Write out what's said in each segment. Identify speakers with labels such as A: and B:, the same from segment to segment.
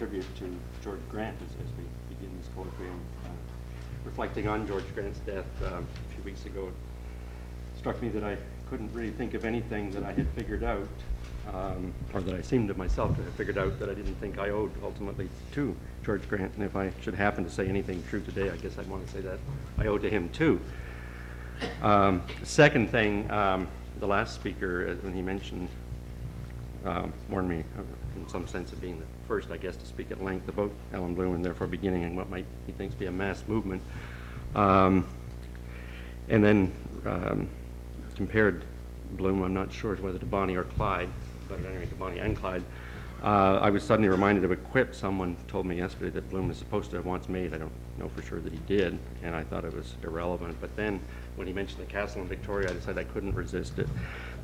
A: tribute to George Grant as we begin this colloquium. Reflecting on George Grant's death a few weeks ago, it struck me that I couldn't really think of anything that I had figured out, or that I seemed to myself to have figured out, that I didn't think I owed ultimately to George Grant. And if I should happen to say anything true today, I guess I'd want to say that I owe to him too. Second thing, the last speaker, when he mentioned, warned me in some sense of being the first, I guess, to speak at length about Ellen Bloom, and therefore beginning in what might he thinks be a mass movement. And then compared Bloom, I'm not sure whether to Bonnie or Clyde, but anyway, to Bonnie and Clyde. I was suddenly reminded of a quip someone told me yesterday that Bloom was supposed to have once made. I don't know for sure that he did, and I thought it was irrelevant. But then, when he mentioned the castle in Victoria, I decided I couldn't resist it.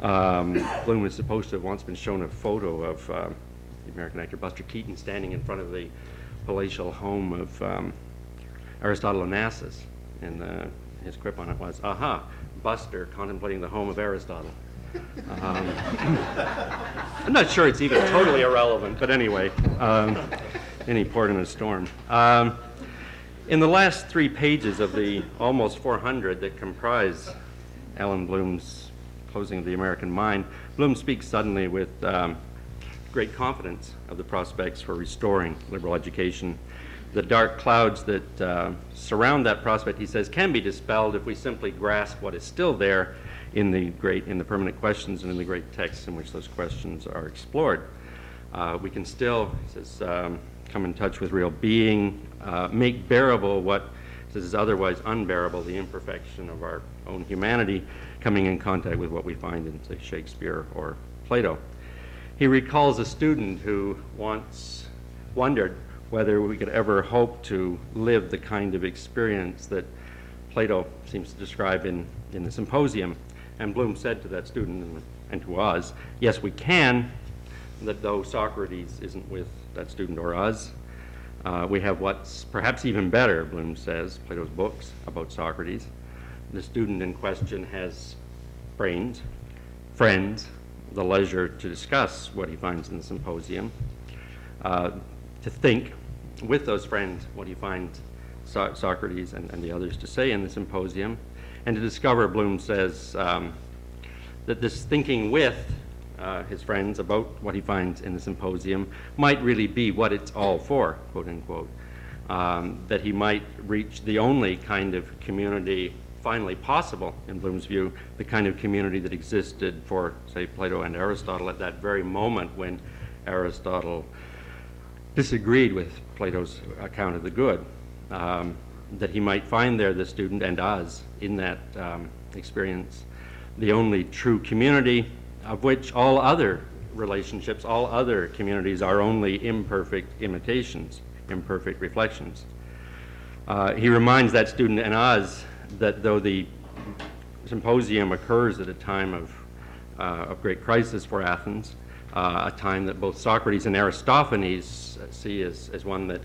A: Bloom was supposed to have once been shown a photo of the American actor Buster Keaton standing in front of the palatial home of Aristotle Onassis, and his quip on it was, "Aha, Buster contemplating the home of Aristotle." I'm not sure it's even totally irrelevant, but anyway, any port in a storm. In the last 3 pages of the almost 400 that comprise Ellen Bloom's Closing of the American Mind, Bloom speaks suddenly with great confidence of the prospects for restoring liberal education. The dark clouds that surround that prospect, he says, can be dispelled if we simply grasp what is still there in the permanent questions and in the great texts in which those questions are explored. We can still, he says, come in touch with real being, make bearable what is otherwise unbearable, the imperfection of our own humanity, coming in contact with what we find in, say, Shakespeare or Plato. He recalls a student who once wondered whether we could ever hope to live the kind of experience that Plato seems to describe in the Symposium. And Bloom said to that student and to us, yes, we can, that though Socrates isn't with that student or us, we have what's perhaps even better, Bloom says, Plato's books about Socrates. The student in question has brains, friends, the leisure to discuss what he finds in the Symposium, to think with those friends what he finds Socrates and the others to say in the Symposium, and to discover, Bloom says, that this thinking with his friends about what he finds in the Symposium might really be what it's all for, quote unquote, that he might reach the only kind of community finally possible, in Bloom's view, the kind of community that existed for, say, Plato and Aristotle at that very moment when Aristotle disagreed with Plato's account of the good, that he might find there, the student and us, in that experience, the only true community of which all other relationships, all other communities are only imperfect imitations, imperfect reflections. He reminds that student and us that though the Symposium occurs at a time of great crisis for Athens, a time that both Socrates and Aristophanes see as one that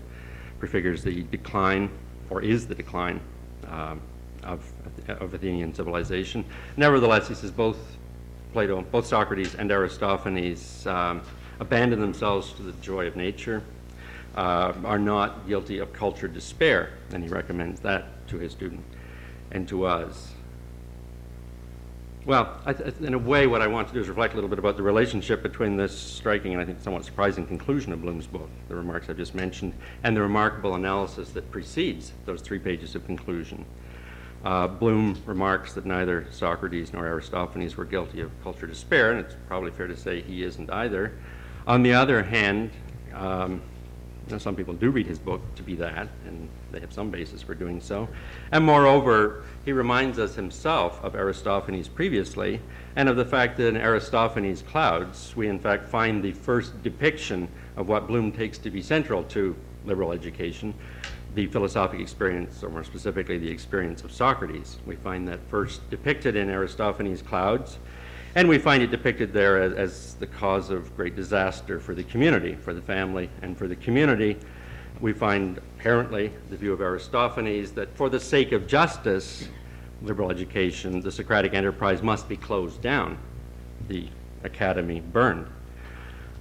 A: prefigures the decline, or is the decline, of Athenian civilization. Nevertheless, he says both Socrates and Aristophanes abandon themselves to the joy of nature, are not guilty of cultured despair, and he recommends that to his student and to us. Well, in a way, what I want to do is reflect a little bit about the relationship between this striking and I think somewhat surprising conclusion of Bloom's book, the remarks I've just mentioned, and the remarkable analysis that precedes those 3 pages of conclusion. Bloom remarks that neither Socrates nor Aristophanes were guilty of cultural despair, and it's probably fair to say he isn't either. On the other hand, some people do read his book to be that, and they have some basis for doing so. And moreover, he reminds us himself of Aristophanes previously, and of the fact that in Aristophanes' Clouds, we in fact find the first depiction of what Bloom takes to be central to liberal education, the philosophic experience, or more specifically, the experience of Socrates. We find that first depicted in Aristophanes' Clouds, and we find it depicted there as the cause of great disaster for the community, for the family, and for the community. We find, apparently, the view of Aristophanes that for the sake of justice, liberal education, the Socratic enterprise must be closed down, the academy burned.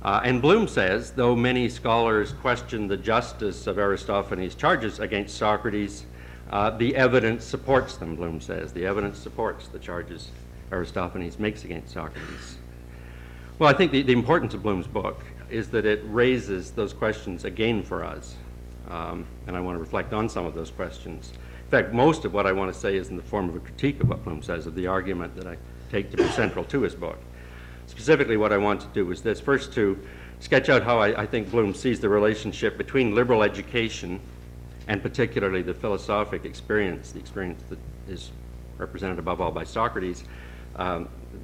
A: And Bloom says, though many scholars question the justice of Aristophanes' charges against Socrates, the evidence supports them, Bloom says. The evidence supports the charges Aristophanes makes against Socrates. Well, I think the importance of Bloom's book is that it raises those questions again for us. And I want to reflect on some of those questions. In fact, most of what I want to say is in the form of a critique of what Bloom says, of the argument that I take to be central to his book. Specifically, what I want to do is this. First, to sketch out how I think Bloom sees the relationship between liberal education and particularly the philosophic experience, the experience that is represented above all by Socrates,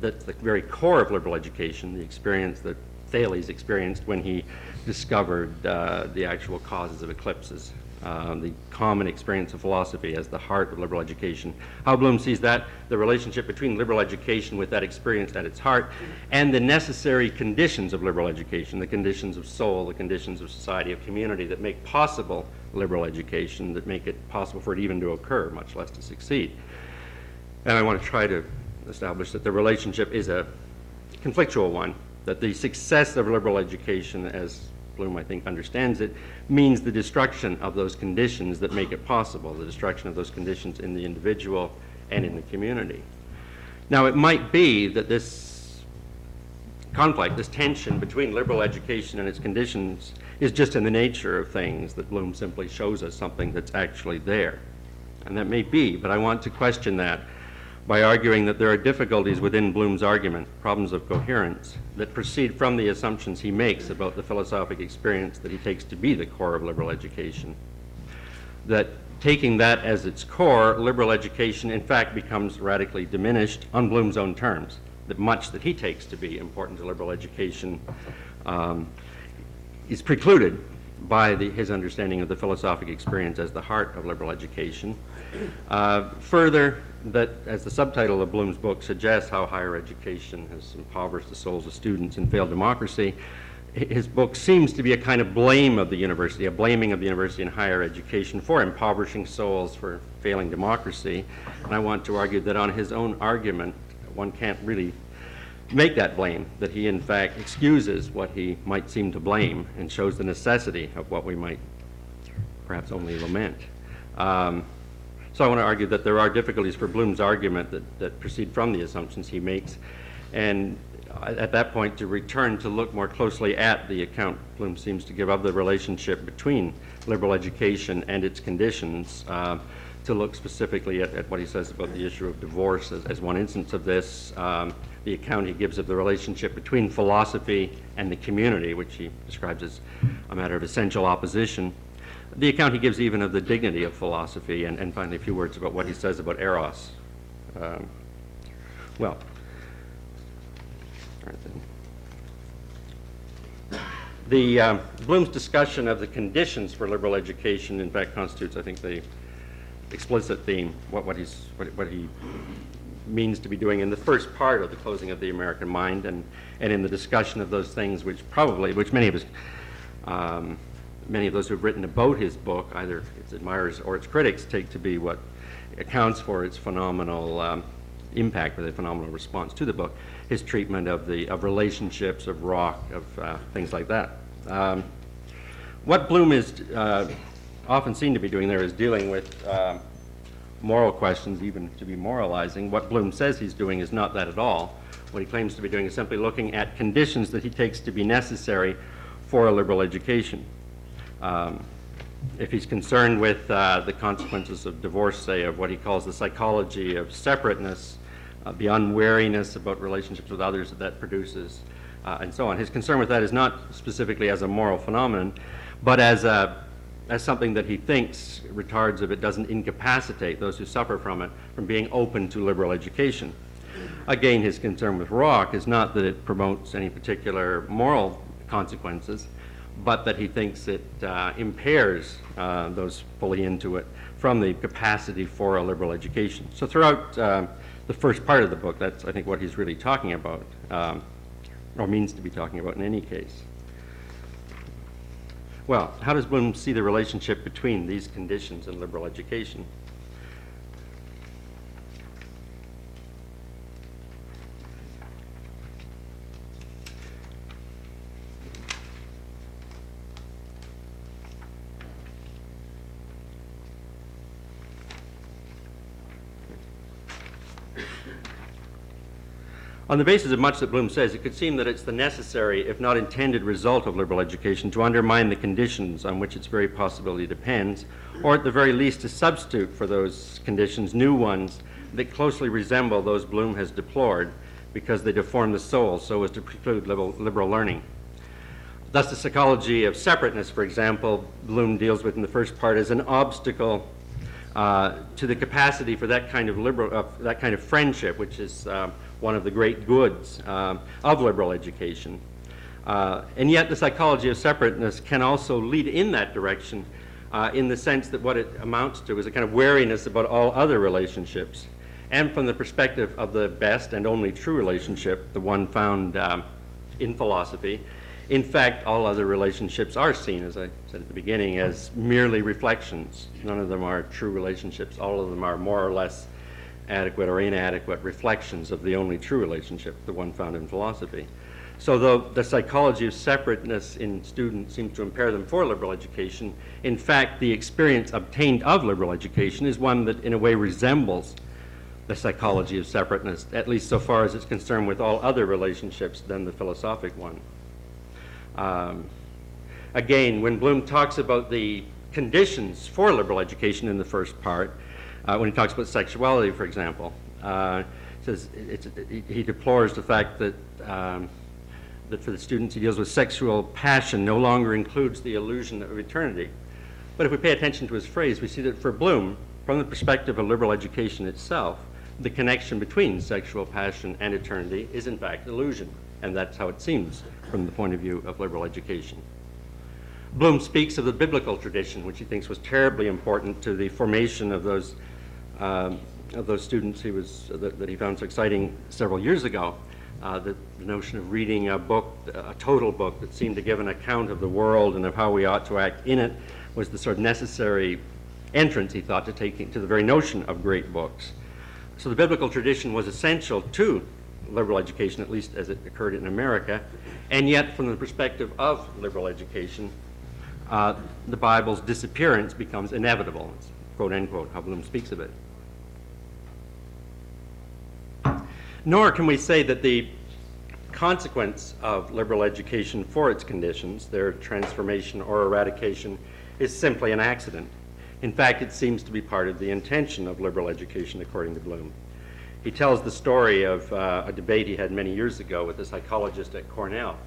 A: that's the very core of liberal education, the experience that Thales experienced when he discovered the actual causes of eclipses, the common experience of philosophy as the heart of liberal education. How Bloom sees that, the relationship between liberal education with that experience at its heart, and the necessary conditions of liberal education, the conditions of soul, the conditions of society, of community that make possible liberal education, that make it possible for it even to occur, much less to succeed. And I want to try to establish that the relationship is a conflictual one, that the success of liberal education, as Bloom, I think, understands it, means the destruction of those conditions that make it possible, the destruction of those conditions in the individual and in the community. Now, it might be that this conflict, this tension between liberal education and its conditions is just in the nature of things, that Bloom simply shows us something that's actually there. And that may be, but I want to question that by arguing that there are difficulties within Bloom's argument, problems of coherence, that proceed from the assumptions he makes about the philosophic experience that he takes to be the core of liberal education. That taking that as its core, liberal education in fact becomes radically diminished on Bloom's own terms, that much that he takes to be important to liberal education is precluded by his understanding of the philosophic experience as the heart of liberal education. Further, that as the subtitle of Bloom's book suggests, how higher education has impoverished the souls of students and failed democracy, his book seems to be a kind of blame of the university, a blaming of the university and higher education for impoverishing souls, for failing democracy. And I want to argue that on his own argument, one can't really make that blame, that he in fact excuses what he might seem to blame and shows the necessity of what we might perhaps only lament. So I want to argue that there are difficulties for Bloom's argument that proceed from the assumptions he makes, and at that point to return to look more closely at the account Bloom seems to give of the relationship between liberal education and its conditions, to look specifically at what he says about the issue of divorce as one instance of this, the account he gives of the relationship between philosophy and the community, which he describes as a matter of essential opposition, the account he gives even of the dignity of philosophy, and finally a few words about what he says about eros. Well, all right then. Bloom's discussion of the conditions for liberal education in fact constitutes, I think, the explicit theme, what he means to be doing in the first part of the closing of the American Mind, and in the discussion of those things which many of those who have written about his book, either its admirers or its critics, take to be what accounts for its phenomenal impact, or the phenomenal response to the book, his treatment of relationships, of rock, of things like that. What Bloom is often seen to be doing there is dealing with moral questions, even to be moralizing. What Bloom says he's doing is not that at all. What he claims to be doing is simply looking at conditions that he takes to be necessary for a liberal education. If he's concerned with the consequences of divorce, say, of what he calls the psychology of separateness, the unwariness about relationships with others that produces, and so on, his concern with that is not specifically as a moral phenomenon, but as something that he thinks retards, if it doesn't incapacitate those who suffer from it, from being open to liberal education. Again, his concern with rock is not that it promotes any particular moral consequences, but that he thinks it impairs those fully into it from the capacity for a liberal education. So throughout the first part of the book, that's, I think, what he's really talking about, or means to be talking about in any case. Well, how does Bloom see the relationship between these conditions and liberal education? On the basis of much that Bloom says, it could seem that it's the necessary, if not intended, result of liberal education to undermine the conditions on which its very possibility depends, or at the very least to substitute for those conditions new ones that closely resemble those Bloom has deplored because they deform the soul so as to preclude liberal learning. Thus, the psychology of separateness, for example, Bloom deals with in the first part as an obstacle to the capacity for that kind of friendship, which is one of the great goods of liberal education. And yet the psychology of separateness can also lead in that direction in the sense that what it amounts to is a kind of wariness about all other relationships. And from the perspective of the best and only true relationship, the one found in philosophy, in fact, all other relationships are seen, as I said at the beginning, as merely reflections. None of them are true relationships. All of them are more or less adequate or inadequate reflections of the only true relationship, the one found in philosophy. So though the psychology of separateness in students seems to impair them for liberal education, in fact, the experience obtained of liberal education is one that in a way resembles the psychology of separateness, at least so far as it's concerned with all other relationships than the philosophic one. Again, when Bloom talks about the conditions for liberal education in the first part, when he talks about sexuality, for example, says he deplores the fact that that for the students he deals with sexual passion no longer includes the illusion of eternity. But if we pay attention to his phrase, we see that for Bloom, from the perspective of liberal education itself, the connection between sexual passion and eternity is in fact illusion, and that's how it seems from the point of view of liberal education. Bloom speaks of the biblical tradition, which he thinks was terribly important to the formation of those students that he found so exciting several years ago. The notion of reading a book, a total book that seemed to give an account of the world and of how we ought to act in it, was the sort of necessary entrance, he thought, to take to the very notion of great books. So the biblical tradition was essential to liberal education, at least as it occurred in America, and yet from the perspective of liberal education, the Bible's disappearance becomes inevitable. It's quote unquote how Bloom speaks of it. Nor can we say that the consequence of liberal education for its conditions, their transformation or eradication, is simply an accident. In fact, it seems to be part of the intention of liberal education, according to Bloom. He tells the story of a debate he had many years ago with a psychologist at Cornell.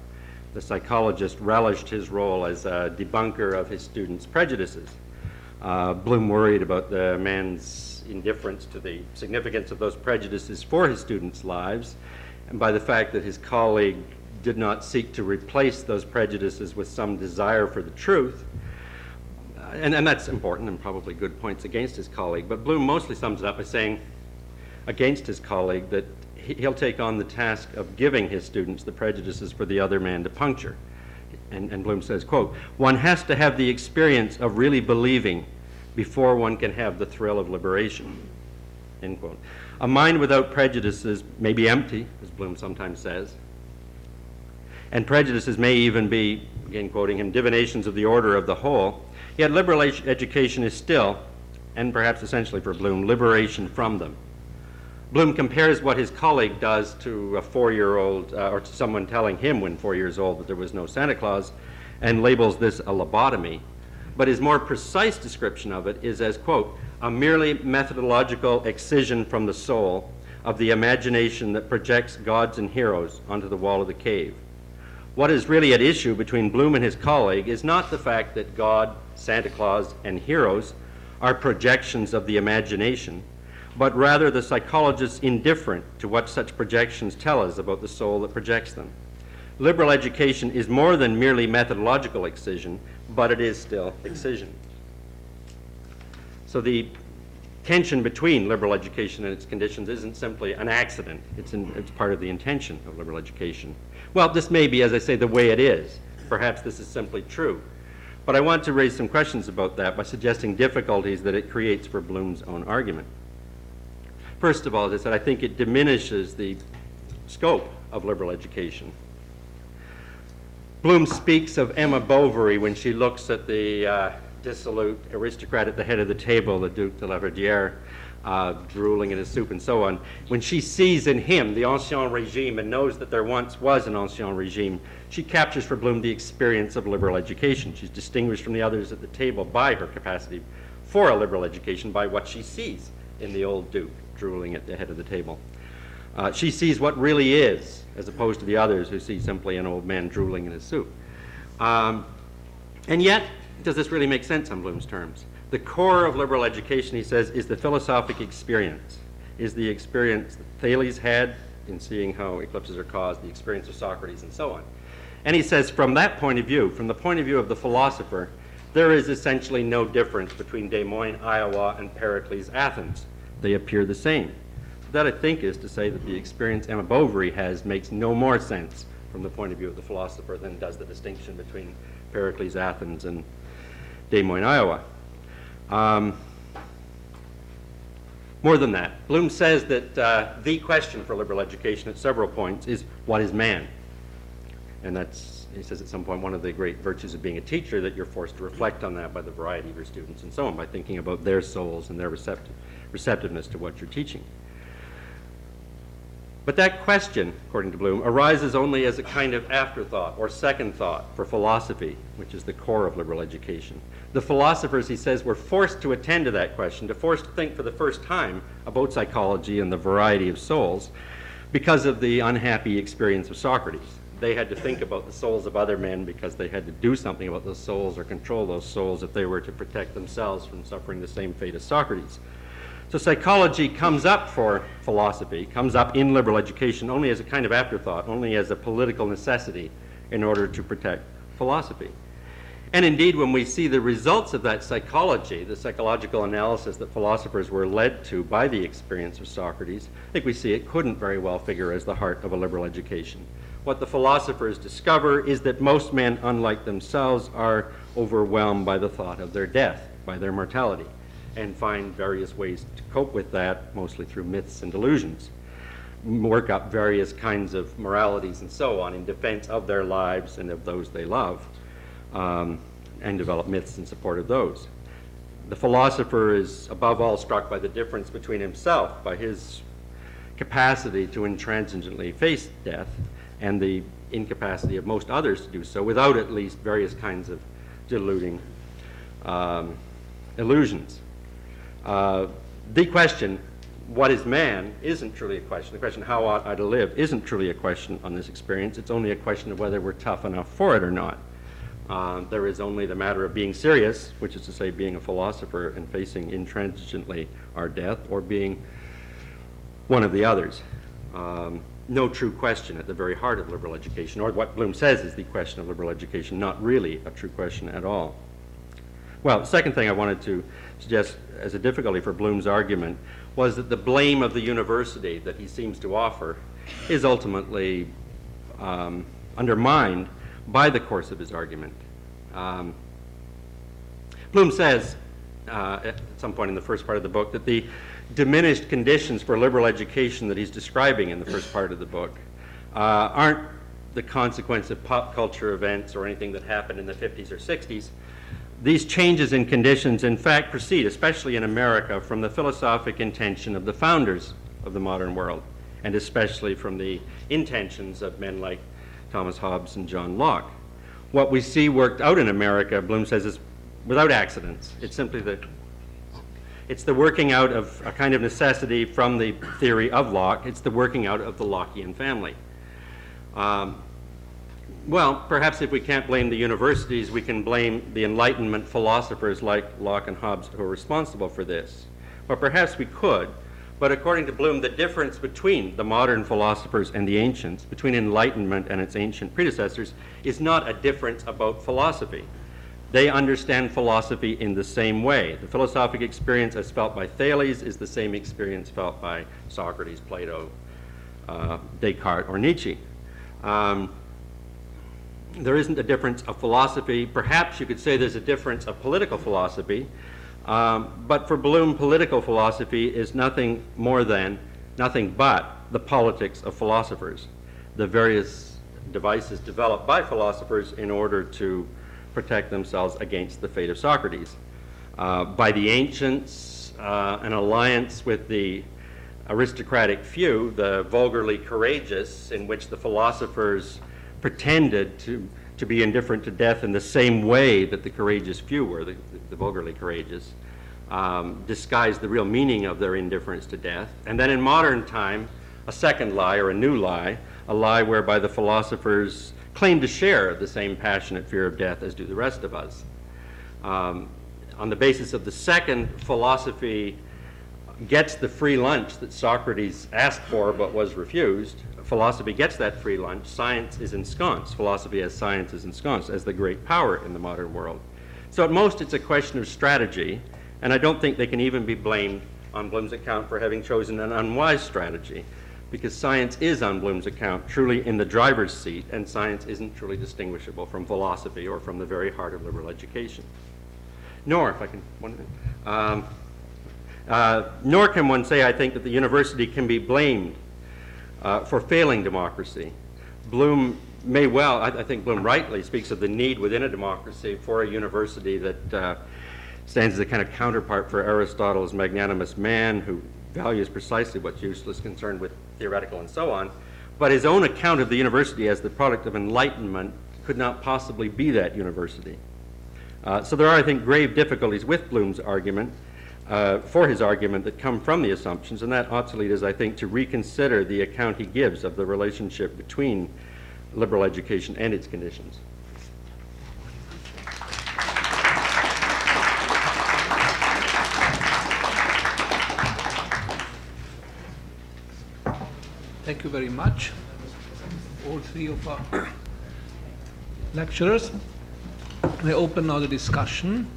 A: The psychologist relished his role as a debunker of his students' prejudices. Bloom worried about the man's indifference to the significance of those prejudices for his students' lives, and by the fact that his colleague did not seek to replace those prejudices with some desire for the truth. And that's important and probably good points against his colleague, but Bloom mostly sums it up by saying against his colleague that he'll take on the task of giving his students the prejudices for the other man to puncture. And Bloom says, quote, "One has to have the experience of really believing before one can have the thrill of liberation," end quote. A mind without prejudices may be empty, as Bloom sometimes says, and prejudices may even be, again quoting him, divinations of the order of the whole, yet liberal education is still, and perhaps essentially for Bloom, liberation from them. Bloom compares what his colleague does to a 4-year-old, or to someone telling him when 4 years old that there was no Santa Claus, and labels this a lobotomy. But his more precise description of it is as, quote, "a merely methodological excision from the soul of the imagination that projects gods and heroes onto the wall of the cave." What is really at issue between Bloom and his colleague is not the fact that God, Santa Claus, and heroes are projections of the imagination, but rather the psychologist's indifferent to what such projections tell us about the soul that projects them. Liberal education is more than merely methodological excision, but it is still excision. So the tension between liberal education and its conditions isn't simply an accident. It's part of the intention of liberal education. Well, this may be, as I say, the way it is. Perhaps this is simply true. But I want to raise some questions about that by suggesting difficulties that it creates for Bloom's own argument. First of all, as I said, I think it diminishes the scope of liberal education. Bloom speaks of Emma Bovary when she looks at the dissolute aristocrat at the head of the table, the Duc de la Verdière, drooling in his soup and so on. When she sees in him the ancien regime and knows that there once was an ancien regime, she captures for Bloom the experience of liberal education. She's distinguished from the others at the table by her capacity for a liberal education, by what she sees in the old Duke drooling at the head of the table. She sees what really is, as opposed to the others who see simply an old man drooling in his soup. And yet, does this really make sense on Bloom's terms? The core of liberal education, he says, is the philosophic experience, is the experience that Thales had in seeing how eclipses are caused, the experience of Socrates, and so on. And he says, from that point of view, from the point of view of the philosopher, there is essentially no difference between Des Moines, Iowa, and Pericles, Athens. They appear the same. That, I think, is to say that the experience Emma Bovary has makes no more sense from the point of view of the philosopher than does the distinction between Pericles, Athens, and Des Moines, Iowa. More than that, Bloom says that the question for liberal education at several points is, what is man? And that's, he says at some point, one of the great virtues of being a teacher, that you're forced to reflect on that by the variety of your students and so on, by thinking about their souls and their receptiveness to what you're teaching. But that question, according to Bloom, arises only as a kind of afterthought or second thought for philosophy, which is the core of liberal education. The philosophers, he says, were forced to attend to that question, forced to think for the first time about psychology and the variety of souls because of the unhappy experience of Socrates. They had to think about the souls of other men because they had to do something about those souls or control those souls if they were to protect themselves from suffering the same fate as Socrates. So psychology comes up for philosophy, comes up in liberal education only as a kind of afterthought, only as a political necessity in order to protect philosophy. And indeed, when we see the results of that psychology, the psychological analysis that philosophers were led to by the experience of Socrates, I think we see it couldn't very well figure as the heart of a liberal education. What the philosophers discover is that most men, unlike themselves, are overwhelmed by the thought of their death, by their mortality, and find various ways to cope with that, mostly through myths and delusions, work up various kinds of moralities and so on in defense of their lives and of those they love, and develop myths in support of those. The philosopher is above all struck by the difference between himself, by his capacity to intransigently face death, and the incapacity of most others to do so without at least various kinds of deluding illusions. The question, what is man, isn't truly a question. The question, how ought I to live, isn't truly a question on this experience. It's only a question of whether we're tough enough for it or not. There is only the matter of being serious, which is to say being a philosopher and facing intransigently our death, or being one of the others. No true question at the very heart of liberal education, or what Bloom says is the question of liberal education, not really a true question at all. Well, the second thing I wanted to suggest as a difficulty for Bloom's argument was that the blame of the university that he seems to offer is ultimately undermined by the course of his argument. Bloom says at some point in the first part of the book that the diminished conditions for liberal education that he's describing in the first part of the book aren't the consequence of pop culture events or anything that happened in the 50s or 60s. These changes in conditions, in fact, proceed, especially in America, from the philosophic intention of the founders of the modern world, and especially from the intentions of men like Thomas Hobbes and John Locke. What we see worked out in America, Bloom says, is without accidents. It's simply it's the working out of a kind of necessity from the theory of Locke. It's the working out of the Lockean family. Well, perhaps if we can't blame the universities, we can blame the Enlightenment philosophers like Locke and Hobbes who are responsible for this. Or perhaps we could, but according to Bloom, the difference between the modern philosophers and the ancients, between Enlightenment and its ancient predecessors, is not a difference about philosophy. They understand philosophy in the same way. The philosophic experience as felt by Thales is the same experience felt by Socrates, Plato, Descartes, or Nietzsche. There isn't a difference of philosophy. Perhaps you could say there's a difference of political philosophy, but for Bloom, political philosophy is nothing but the politics of philosophers, the various devices developed by philosophers in order to protect themselves against the fate of Socrates. By the ancients, was an alliance with the aristocratic few, the vulgarly courageous, in which the philosophers pretended to be indifferent to death in the same way that the courageous few were, the vulgarly courageous, disguised the real meaning of their indifference to death. And then in modern time, a second lie, or a new lie, a lie whereby the philosophers claim to share the same passionate fear of death as do the rest of us. On the basis of the second, philosophy gets the free lunch that Socrates asked for but was refused. Philosophy gets that free lunch. Science is ensconced. Philosophy as science is ensconced as the great power in the modern world. So at most it's a question of strategy, and I don't think they can even be blamed on Bloom's account for having chosen an unwise strategy, because science is, on Bloom's account, truly in the driver's seat, and science isn't truly distinguishable from philosophy or from the very heart of liberal education. Nor, if I can, nor can one say, I think, that the university can be blamed for failing democracy. Bloom may well, I think Bloom rightly speaks of the need within a democracy for a university that stands as a kind of counterpart for Aristotle's magnanimous man, who values precisely what's useless, concerned with theoretical and so on. But his own account of the university as the product of enlightenment could not possibly be that university. So there are, I think, grave difficulties with Bloom's argument, for his argument, that come from the assumptions, and that ought to lead us, I think, to reconsider the account he gives of the relationship between liberal education and its conditions.
B: Thank you very much, all three of our lecturers. I open now the discussion.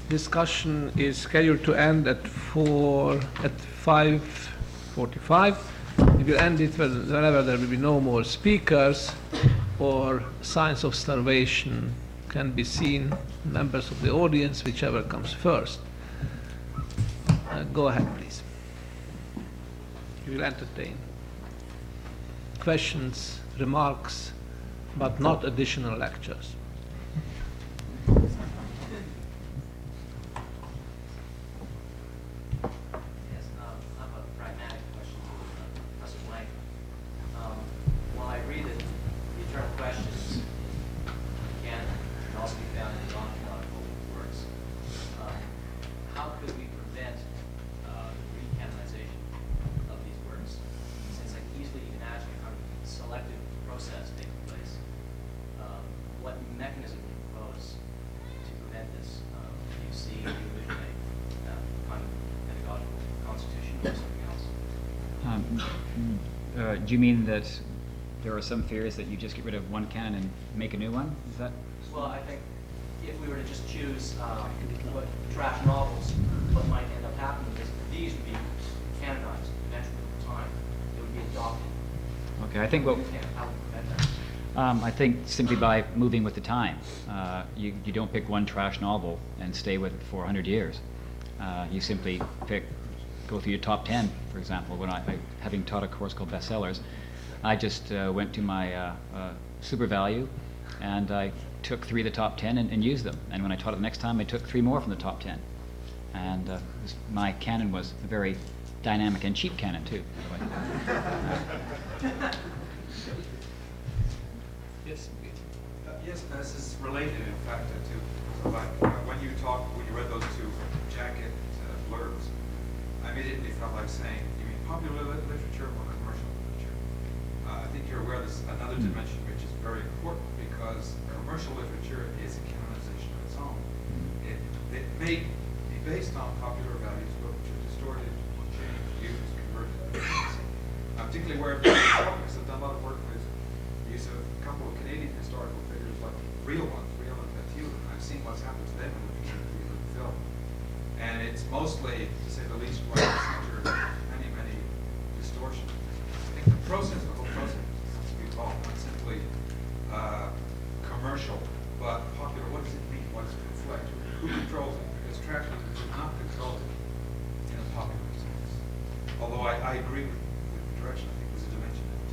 B: Discussion is scheduled to end at 5:45. We will end it whenever there will be no more speakers or signs of starvation can be seen, members of the audience, whichever comes first. Go ahead, please. We will entertain questions, remarks, but not additional lectures.
C: Do you mean that there are some theories that you just get rid of one canon and make a new one? Is that?
D: Well, I think if we were to just choose what trash novels, what might end up happening is these would be canonized eventually over time. They would be adopted.
C: Okay, I think what.
D: How would we prevent that?
C: I think simply by moving with the time. You don't pick one trash novel and stay with it for 100 years. You simply go through your top 10, for example. When I having taught a course called Bestsellers, I just went to my super value and I took 3 of the top 10 and used them. And when I taught it the next time, I took 3 more from the top 10. And my canon was a very dynamic and cheap canon too, by the way.
B: Yes.
E: Yes, this is related, in fact, to like when you read those 2 jacket blurbs, I immediately felt like saying, you mean popular literature or commercial literature? I think you're aware there's another dimension which is very important, because commercial literature is a canonization of its own. It may be based on popular values, but which are distorted, changed, used, converted. I'm particularly aware of because I've done a lot of work with the use of a couple of Canadian historical figures, like real ones, real and Ethyle, and I've seen what's happened to them in literature and film. And it's mostly, to say the least, where it's entered many distortions. I think the whole process has to be involved, not simply commercial, but popular. What does it mean? What does it reflect? Who controls it? Because trash literature is not controlled in a popular sense. Although I agree with the direction. I think there's a dimension in it.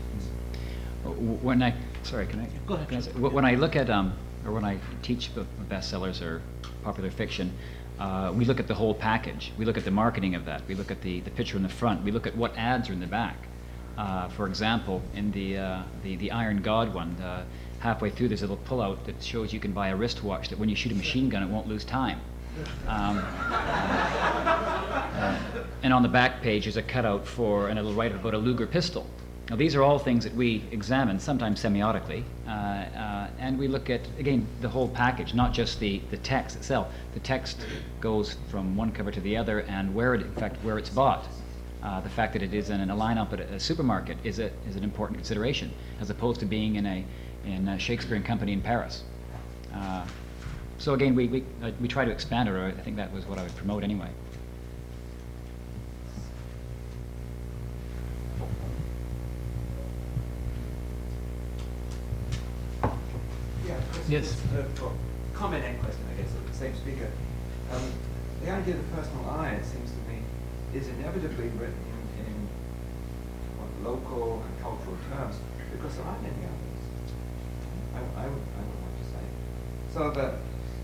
C: When I look at or when I teach bestsellers or popular fiction, we look at the whole package. We look at the marketing of that. We look at the picture in the front. We look at what ads are in the back. For example, in the Iron God one, halfway through there's a little pullout that shows you can buy a wristwatch that when you shoot a machine gun it won't lose time. And on the back page is a cutout and it'll write about a Luger pistol. Now these are all things that we examine, sometimes semiotically, and we look at, again, the whole package, not just the text itself. The text goes from one cover to the other, and where it's bought. The fact that it is in a lineup at a supermarket is an important consideration, as opposed to being in a Shakespeare and Company in Paris. So again, we try to expand it, or I think that was what I would promote anyway.
B: Yes.
F: Comment and question, I guess, of the same speaker. The idea of the personal I, it seems to me, is inevitably written in local and cultural terms because there aren't any others. I would want to say. So that,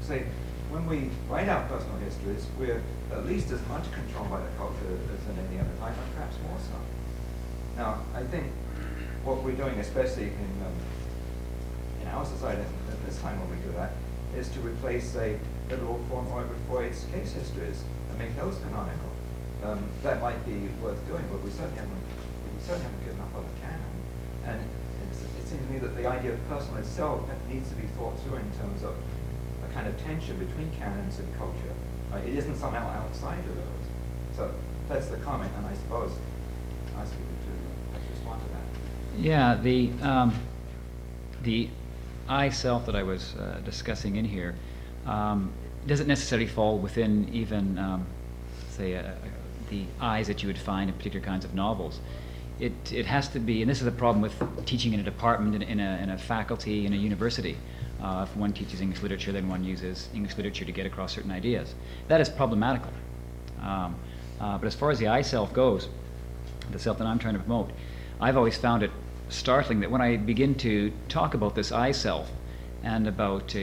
F: say, when we write our personal histories, we're at least as much controlled by the culture as in any other time, and perhaps more so. Now, I think what we're doing, especially in our society at this time when we do that, is to replace, say, the law form or Freud's case histories and make those canonical. That might be worth doing, but we certainly haven't given up on the canon. And it seems to me that the idea of personal itself needs to be thought through in terms of a kind of tension between canons and culture. It isn't somehow outside of those. So that's the comment, and I suppose I ask you to respond to that.
C: Yeah, the I self that I was discussing in here doesn't necessarily fall within even, say, the I's that you would find in particular kinds of novels. It has to be, and this is a problem with teaching in a department, in a faculty, in a university. If one teaches English literature, then one uses English literature to get across certain ideas. That is problematical. But as far as the I self goes, the self that I'm trying to promote, I've always found it startling that when I begin to talk about this I self and about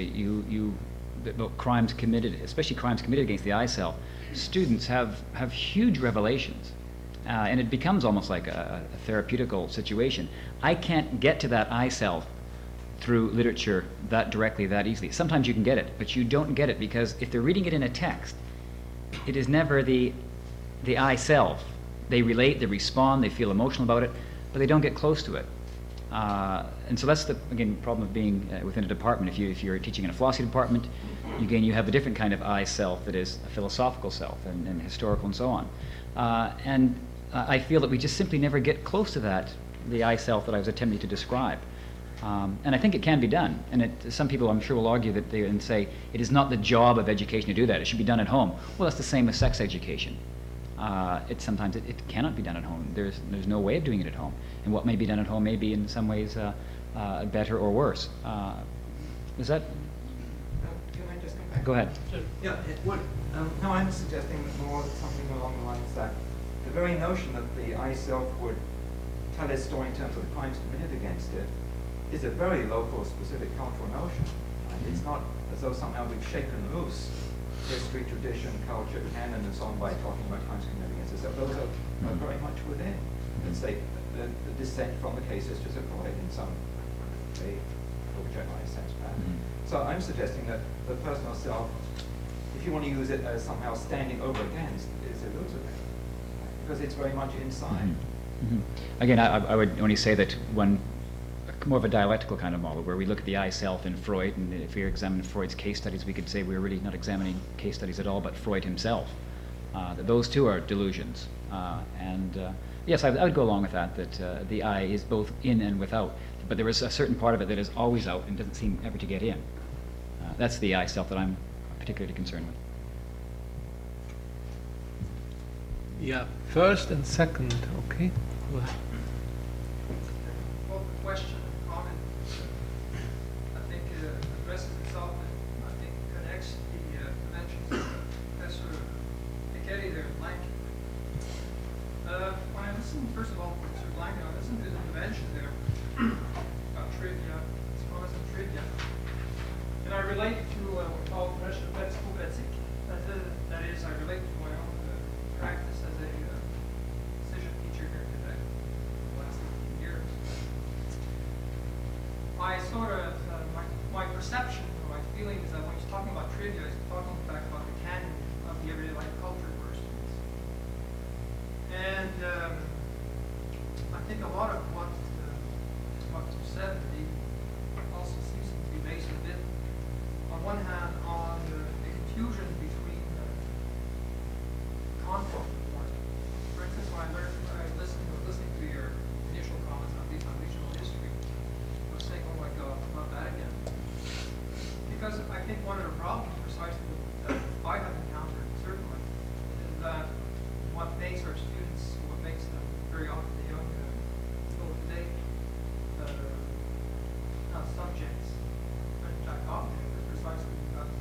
C: about crimes committed, especially crimes committed against the I self, students have huge revelations, and it becomes almost like a therapeutical situation. I can't get to that I self through literature that directly, that easily. Sometimes you can get it, but you don't get it because if they're reading it in a text, it is never the I self. They relate, they respond, they feel emotional about it, but they don't get close to it. And so that's the, again, problem of being within a department. If you're teaching in a philosophy department, you have a different kind of I self that is a philosophical self and historical and so on. And I feel that we just simply never get close to that, the I self that I was attempting to describe. And I think it can be done. And some people, I'm sure, will argue that and say it is not the job of education to do that. It should be done at home. Well, that's the same with sex education. Sometimes it cannot be done at home. There's no way of doing it at home. And what may be done at home may be in some ways better or worse. Is that?
F: Can I just come back?
C: Go ahead.
F: Yeah, it would. No, I'm suggesting more something along the lines that the very notion that the I self would tell its story in terms of the crimes committed against it is a very local, specific cultural notion. It's not as though somehow we've shaken loose history, tradition, culture, canon, and so on by talking about crimes committed against itself. Those are very much within, let's say, the descent from the case histories of Freud in some way, overgeneralized sense, perhaps. So I'm suggesting that the personal self, if you want to use it as somehow standing over against, is illusory, because it's very much inside.
C: Again, I would only say that more of a dialectical kind of model, where we look at the I self in Freud, and if we examine Freud's case studies, we could say we're really not examining case studies at all, but Freud himself. That those two are delusions. Yes, I would go along with that, that the I is both in and without, but there is a certain part of it that is always out and doesn't seem ever to get in. That's the I self that I'm particularly concerned with.
B: Yeah, first and second, okay. Go ahead.
G: Well, the question and comment, I think, addresses itself and I think connects the dimensions of Professor Fekete there, Blank. When I listened, first of all, to Blank, I listened to the dimension there about trivia, as far as the trivia. And I relate to what Paul Pressure, that's book at when I listening to your initial comments on regional history, I was saying, oh my God, not that again. Because I think one of the problems precisely that I have encountered, certainly, is that what makes our students, what makes them very often the young people today, not subjects, but in fact objects, is precisely because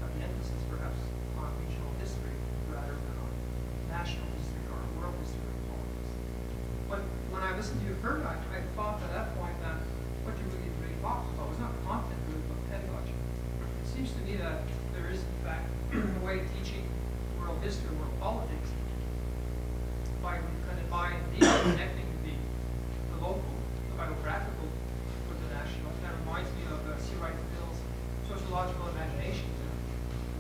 G: of the emphasis perhaps on regional history rather than on national history or world history or politics. But when I listened to you first, I thought at that point that what you really talked about was not content, really, but pedagogy. It seems to me that there is, in fact, a way of teaching world history, world politics, by indeed connecting the local, the biographical with the national. It kind of reminds me of C. Wright Phil's sociological imagination,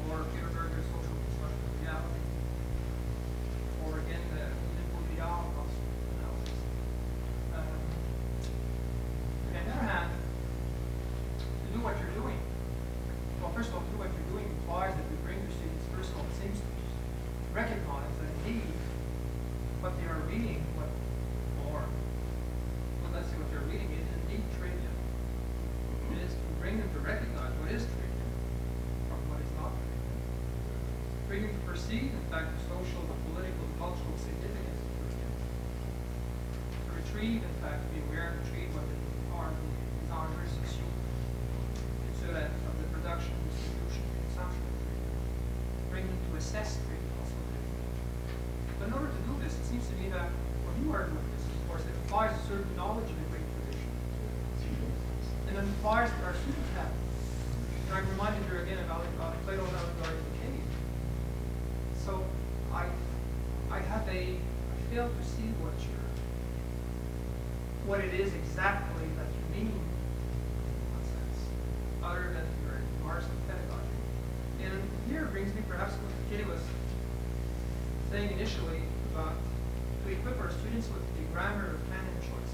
G: or Peter Berger's social construction of reality, or again the Bouillard analysis. On the other hand, to do what you're doing, well, first of all, to do what you're doing implies that you bring your students, first of all, it seems to recognize that indeed what they are reading, let's say what they're reading is indeed trivia. It is to bring them to recognize what is trivia from what is not trivia. Bring them to perceive, in fact, the social, the political, the cultural significance of trivia. To retrieve, in fact, to be aware and retrieve what the enjeux sociaux, so that of the production, distribution, consumption of trivia. Bring them to assess trivia also. But in order to do this, it seems to me that what you are doing this, of course, it implies a certain knowledge of a great tradition. And it implies that our students have. And I'm reminded here again about Plato's allegory of the cave. So I fail to see what it is exactly that you mean in one sense, other than your remarks of pedagogy. And here brings me perhaps what Fekete was saying initially about to equip our students with the grammar of canon choice.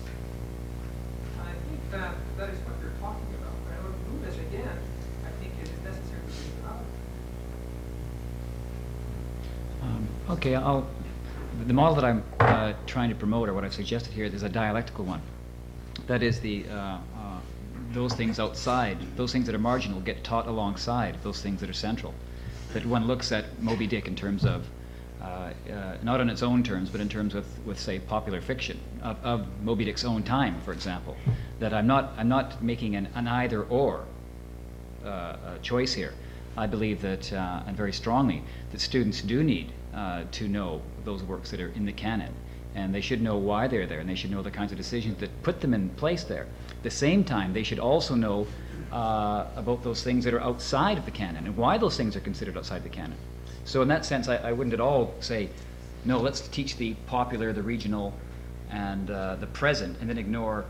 G: And I think that is what they're talking about. But in order to do this again, I think it is necessary to bring it out.
C: Okay, the model that I'm trying to promote, or what I've suggested here, is a dialectical one. That is those things outside, those things that are marginal get taught alongside those things that are central. That one looks at Moby Dick in terms of not on its own terms, but in terms with say popular fiction of Moby Dick's own time, for example. That I'm not making an either or choice here. I believe that, and very strongly, that students do need to know those works that are in the canon, and they should know why they're there, and they should know the kinds of decisions that put them in place there. At the same time, they should also know about those things that are outside of the canon, and why those things are considered outside the canon. So in that sense, I wouldn't at all say, no, let's teach the popular, the regional, and the present, and then ignore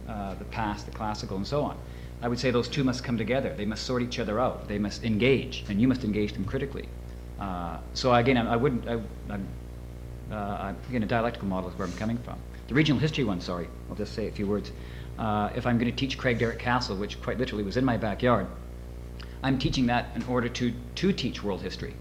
C: the past, the classical, and so on. I would say those two must come together. They must sort each other out. They must engage, and you must engage them critically. So again, again, a dialectical model is where I'm coming from. The regional history one, sorry, I'll just say a few words. If I'm going to teach Craigdarroch Castle, which quite literally was in my backyard, I'm teaching that in order to teach world history.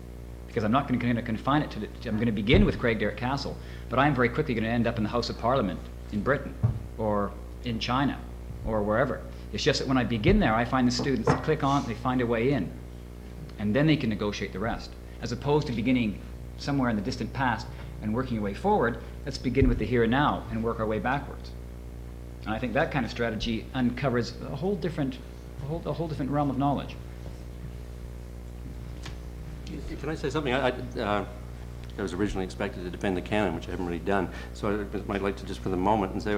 C: Because I'm not going to confine it to I'm going to begin with Craigdarroch Castle, but I'm very quickly going to end up in the House of Parliament in Britain, or in China, or wherever. It's just that when I begin there, I find the students click on, they find a way in, and then they can negotiate the rest. As opposed to beginning somewhere in the distant past and working your way forward, let's begin with the here and now and work our way backwards. And I think that kind of strategy uncovers a whole different realm of knowledge.
A: Can I say something? I was originally expected to defend the canon, which I haven't really done. So I might like to just for the moment and say,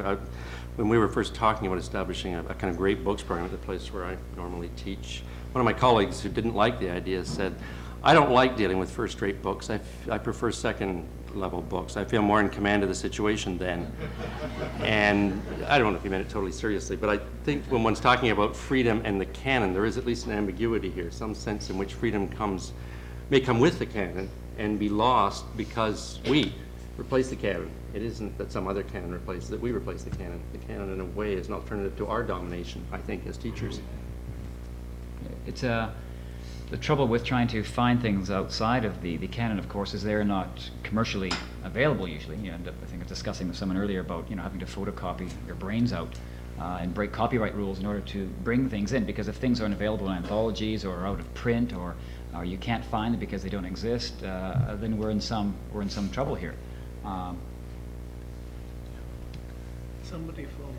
A: when we were first talking about establishing a kind of great books program at the place where I normally teach, one of my colleagues who didn't like the idea said, I don't like dealing with first-rate books. I prefer second-level books. I feel more in command of the situation then. And I don't know if he meant it totally seriously, but I think when one's talking about freedom and the canon, there is at least an ambiguity here, some sense in which freedom may come with the canon and be lost because we replace the canon. It isn't that some other canon replaces it, we replace the canon. The canon, in a way, is an alternative to our domination, I think, as teachers.
C: It's the trouble with trying to find things outside of the canon, of course, is they're not commercially available usually. You end up, I think, I was discussing with someone earlier about having to photocopy your brains out and break copyright rules in order to bring things in, because if things aren't available in anthologies or out of print or you can't find them because they don't exist, then we're in some trouble here.
B: Somebody from...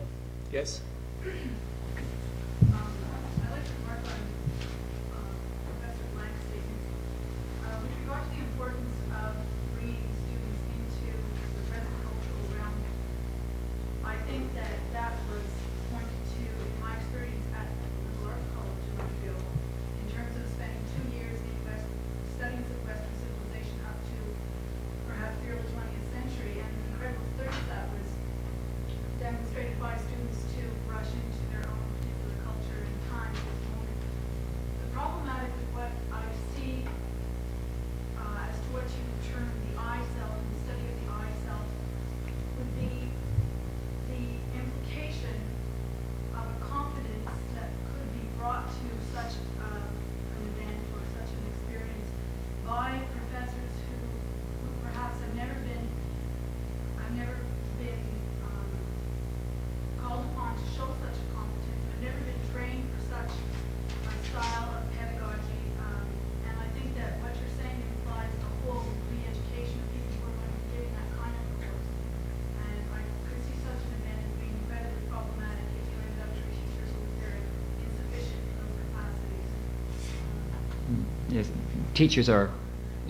B: Yes?
H: I'd like to remark on Professor Blank's statements. With regard to the importance of bringing students into the present cultural realm, I think that was pointed to in my experience at the Liberal Arts College in Montreal, in terms of spending 2 years in studies of Western civilization up to perhaps the early 20th century, and the incredible thirst that was demonstrated by students to rush into their own particular culture and time at this moment. The problematic with what I see as to what you term the I self and the study of the I self would be the implication of a confidence that could be brought to such an event or such an experience by professors who perhaps have never been called upon to show such a competence, have never been trained for such a style of pedagogy. And I think that what you're saying implies a whole re-education of people who are going to be giving that kind of course. And I could see such an event as being incredibly problematic if you ended up with teachers who were very insufficient in those capacities.
C: Yes, teachers are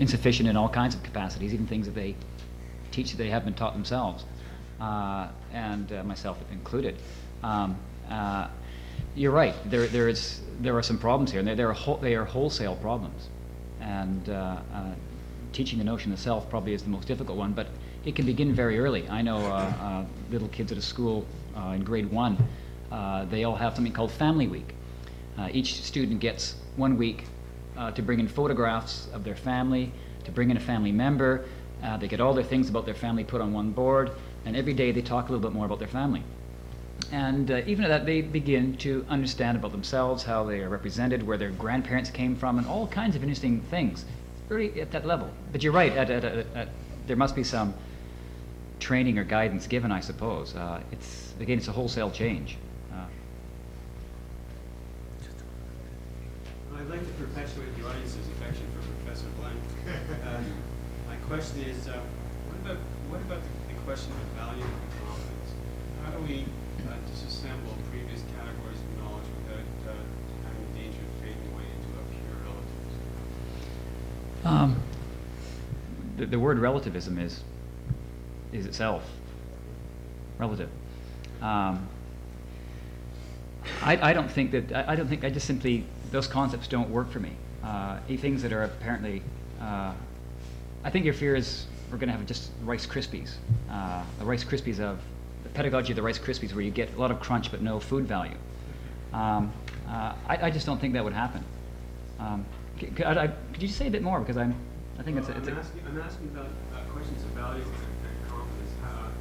C: insufficient in all kinds of capacities, even things that they teach that they haven't been taught themselves. And myself included. You're right. There are some problems here, and they are wholesale problems. And teaching the notion of self probably is the most difficult one, but it can begin very early. I know little kids at a school in grade 1. They all have something called Family Week. Each student gets 1 week to bring in photographs of their family, to bring in a family member. They get all their things about their family put on one board, and every day they talk a little bit more about their family. And even at that, they begin to understand about themselves, how they are represented, where their grandparents came from, and all kinds of interesting things, really at that level. But you're right, there must be some training or guidance given, I suppose. It's a wholesale change.
I: I'd like to perpetuate the audience's affection for Professor Blank. My question is, what about the question of value and confidence? How do we disassemble previous categories of knowledge without having the danger of fading away into a pure relativism?
C: The word relativism is itself relative. I just simply, those concepts don't work for me. Things that are apparently, I think your fear is we're going to have just Rice Krispies, the pedagogy of the Rice Krispies, where you get a lot of crunch but no food value. I just don't think that would happen. Could you say a bit more, because I think it's.
I: I'm asking about questions of value and confidence.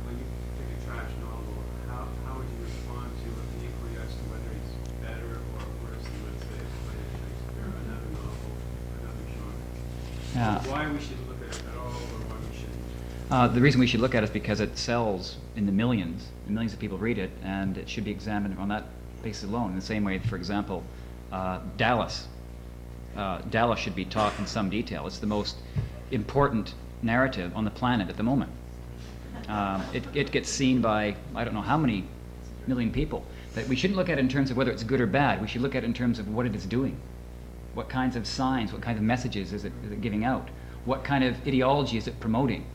I: When you pick a trash novel, how would you respond to an inquiry as to whether it's better or worse than, let's say, William Shakespeare, another novel, another genre? Why we should look at it at all, or why we shouldn't?
C: The reason we should look at it is because it sells in the millions. Millions of people read it, and it should be examined on that basis alone. In the same way, for example, Dallas. Dallas should be taught in some detail. It's the most important narrative on the planet at the moment. It gets seen by I don't know how many million people. But we shouldn't look at it in terms of whether it's good or bad. We should look at it in terms of what it is doing. What kinds of signs, what kinds of messages is it giving out? What kind of ideology is it promoting?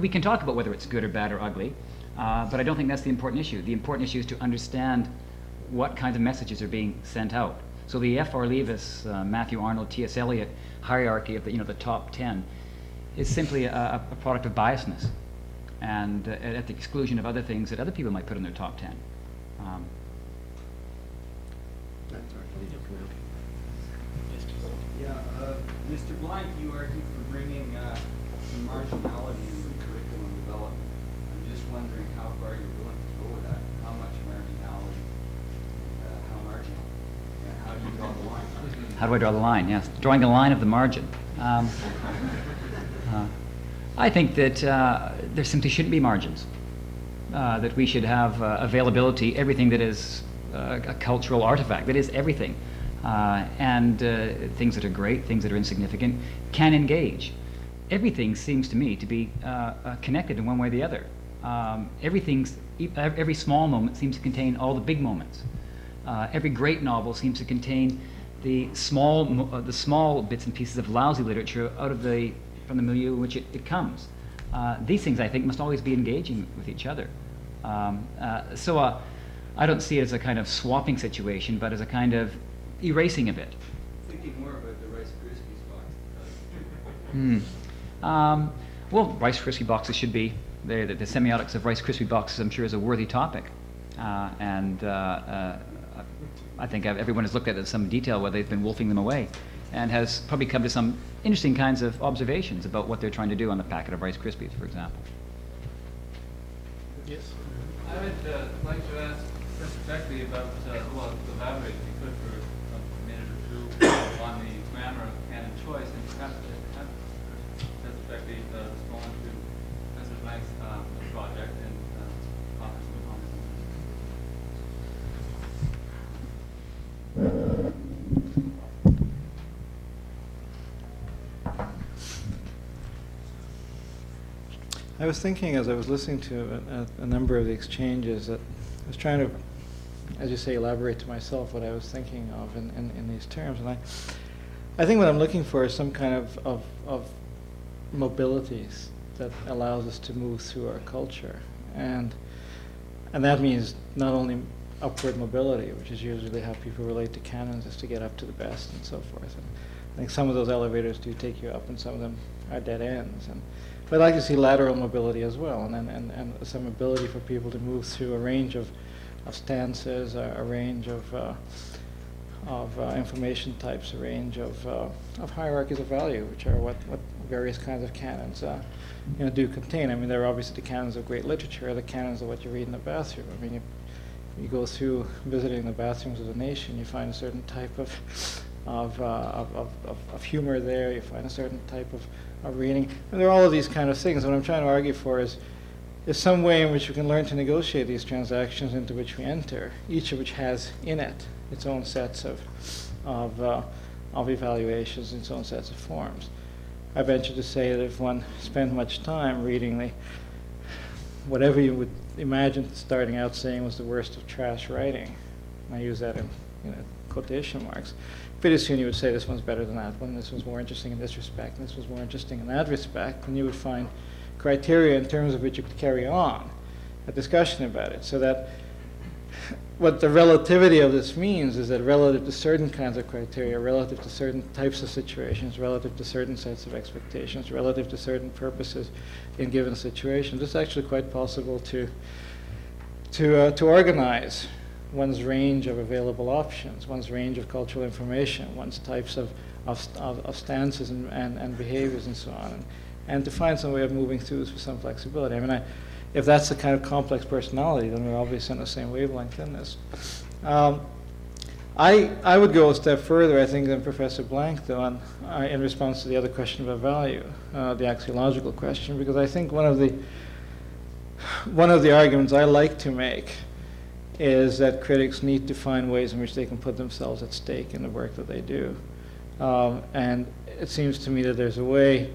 C: We can talk about whether it's good or bad or ugly, but I don't think that's the important issue. The important issue is to understand what kinds of messages are being sent out. So the F.R. Leavis, Matthew Arnold, T.S. Eliot hierarchy of the top 10 is simply a product of biasness, and at the exclusion of other things that other people might put in their top 10.
J: Mr. Blank, you argued for bringing some marginality into curriculum development. I'm just wondering how far you're willing to go with that. How much marginality? How marginal? And how
I: do you draw the line?
C: How do I draw the line? Yes, drawing a line of the margin. I think that there simply shouldn't be margins. That we should have availability, everything that is a cultural artifact, that is everything. And things that are great, things that are insignificant, can engage. Everything seems to me to be connected in one way or the other. Every small moment seems to contain all the big moments. Every great novel seems to contain the small bits and pieces of lousy literature from the milieu in which it comes. These things, I think, must always be engaging with each other. So I don't see it as a kind of swapping situation, but as a kind of erasing of it.
J: Thinking more about the Rice Krispies box.
C: Well, Rice Krispie boxes should be, the semiotics of Rice Krispie boxes, I'm sure, is a worthy topic. I think everyone has looked at it in some detail where they've been wolfing them away, and has probably come to some interesting kinds of observations about what they're trying to do on the packet of Rice Krispies, for example.
B: Yes.
K: I would like to ask Professor about, elaborate, if you could, for a minute or two on the grammar of canon choice, and perhaps Professor Beckley respond to Professor Blank's project and comments on this.
L: I was thinking as I was listening to a number of the exchanges that I was trying to, as you say, elaborate to myself what I was thinking of in these terms. And I think what I'm looking for is some kind of mobilities that allows us to move through our culture. And that means not only upward mobility, which is usually how people relate to canons, is to get up to the best and so forth. And I think some of those elevators do take you up, and some of them are dead ends. But I'd like to see lateral mobility as well, and some ability for people to move through a range of stances, a range of information types, a range of hierarchies of value, which are what various kinds of canons do contain. I mean, there are obviously the canons of great literature, the canons of what you read in the bathroom. I mean, you go through visiting the bathrooms of the nation, you find a certain type of humor there, you find a certain type of reading. And there are all of these kind of things. What I'm trying to argue for is some way in which we can learn to negotiate these transactions into which we enter, each of which has in it its own sets of evaluations, its own sets of forms. I venture to say that if one spent much time reading whatever you would imagine starting out saying was the worst of trash writing, and I use that in quotation marks, pretty soon you would say this one's better than that one, this one's more interesting in this respect, and this was more interesting in that respect, and you would find criteria in terms of which you could carry on a discussion about it. So that what the relativity of this means is that relative to certain kinds of criteria, relative to certain types of situations, relative to certain sets of expectations, relative to certain purposes in given situations, it's actually quite possible to organize one's range of available options, one's range of cultural information, one's types of stances and behaviors and so on, and to find some way of moving through this with some flexibility. I mean, if that's the kind of complex personality, then we're obviously on the same wavelength in this. I would go a step further, I think, than Professor Blank, though, in response to the other question about value, the axiological question, because I think one of the arguments I like to make is that critics need to find ways in which they can put themselves at stake in the work that they do. And it seems to me that there's a way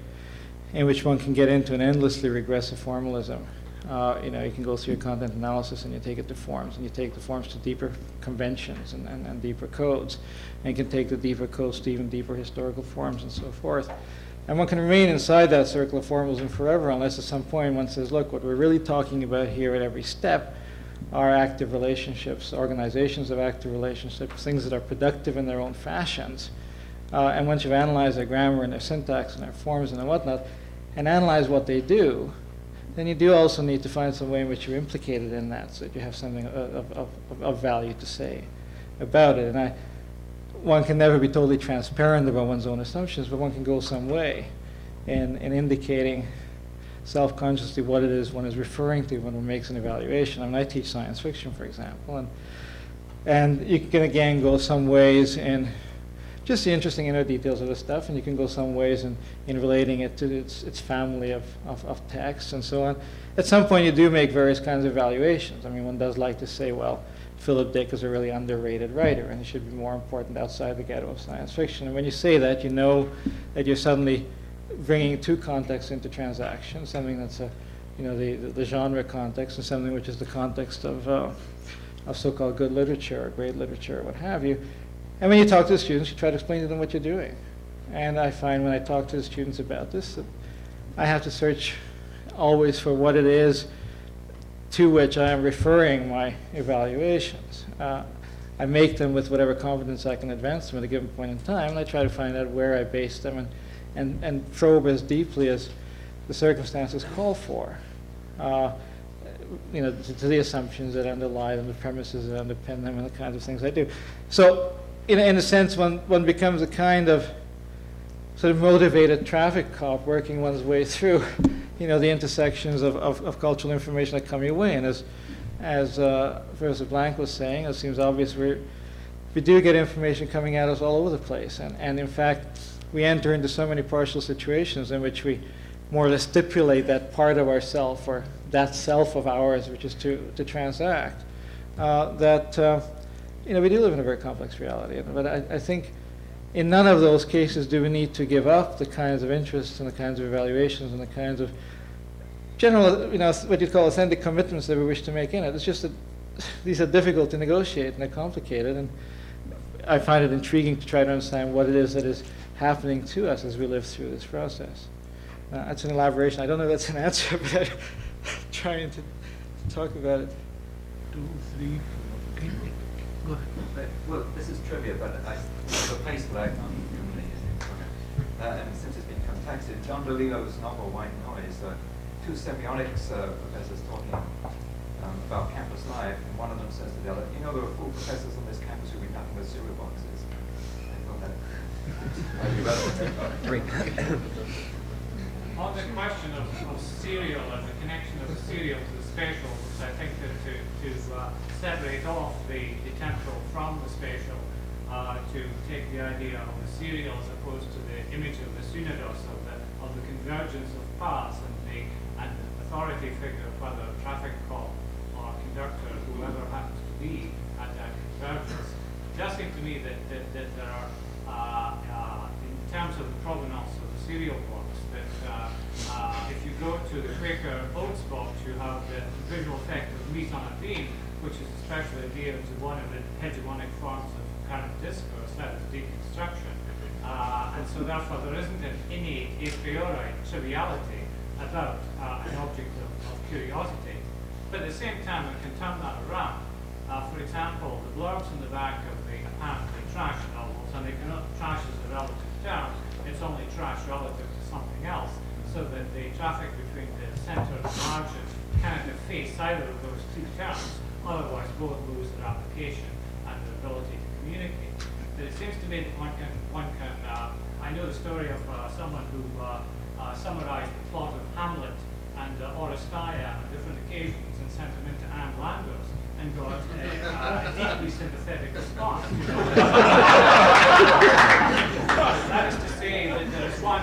L: in which one can get into an endlessly regressive formalism. You can go through your content analysis and you take it to forms, and you take the forms to deeper conventions and deeper codes, and you can take the deeper codes to even deeper historical forms and so forth. And one can remain inside that circle of formalism forever unless at some point one says, look, what we're really talking about here at every step are active relationships, organizations of active relationships, things that are productive in their own fashions. And once you've analyzed their grammar and their syntax and their forms and their whatnot, and analyze what they do, then you do also need to find some way in which you're implicated in that, so that you have something of value to say about it. And one can never be totally transparent about one's own assumptions, but one can go some way in indicating self-consciously what it is one is referring to when one makes an evaluation. I mean, I teach science fiction, for example, and And you can again go some ways in just the interesting inner details of the stuff, and you can go some ways in relating it to its family of texts and so on. At some point you do make various kinds of evaluations. I mean, one does like to say, well, Philip Dick is a really underrated writer, and he should be more important outside the ghetto of science fiction. And when you say that, you know that you're suddenly bringing two contexts into transaction, something that's the genre context, and something which is the context of so-called good literature or great literature or what have you. And when you talk to the students, you try to explain to them what you're doing. And I find when I talk to the students about this, that I have to search always for what it is to which I am referring my evaluations. I make them with whatever confidence I can advance them at a given point in time, and I try to find out where I base them and probe as deeply as the circumstances call for. To the assumptions that underlie them, the premises that underpin them, and the kinds of things I do. So, in a sense, one becomes a kind of sort of motivated traffic cop working one's way through, the intersections of cultural information that come your way. And as Professor Blank was saying, it seems obvious we do get information coming at us all over the place. And in fact, we enter into so many partial situations in which we more or less stipulate that part of ourself or that self of ours which is to transact, that we do live in a very complex reality. But I think in none of those cases do we need to give up the kinds of interests and the kinds of evaluations and the kinds of general, what you'd call authentic commitments that we wish to make in it. It's just that these are difficult to negotiate and they're complicated, and I find it intriguing to try to understand what it is that is happening to us as we live through this process. That's an elaboration. I don't know if that's an answer, but I'm trying to talk about it.
B: 2, 3, 4. Okay. Go ahead.
F: Well, this is trivia, but there's a place that I'm and since it's been contexted, John DeLillo's novel White Noise, two semiotics professors talking about campus life, and one of them says to the other, there are full professors on this campus who read nothing but cereal boxes. I thought that might be relevant.
K: On the question of serial and the connection of the serial to the spatial, which I think that to separate off the temporal from the spatial, to take the idea of the serial as opposed to the image of the synodos, of the convergence of paths and the authority figure, whether traffic cop or conductor, whoever happens to be at that convergence. It does seem to me that there are, in terms of the provenance of the serial books, that if you go to the Quaker Oats box, you have the visual effect of mise en abîme, which is especially dear to one of the hegemonic forms of current discourse, that is deconstruction. And so therefore there isn't an innate a priori triviality about an object of curiosity. But at the same time, we can turn that around. For example, the blurbs in the back of the apparently trash novels, and they cannot, trash is a relative term, it's only trash relative to something else, so that the traffic between the center and the margin cannot efface either of those two terms, otherwise both lose their application and their ability to communicate. But it seems to me that one can I know the story of someone who summarized the plot of Hamlet and Oresteia on different occasions and sent them into Anne Landers and got a deeply sympathetic response. That is to say that there's one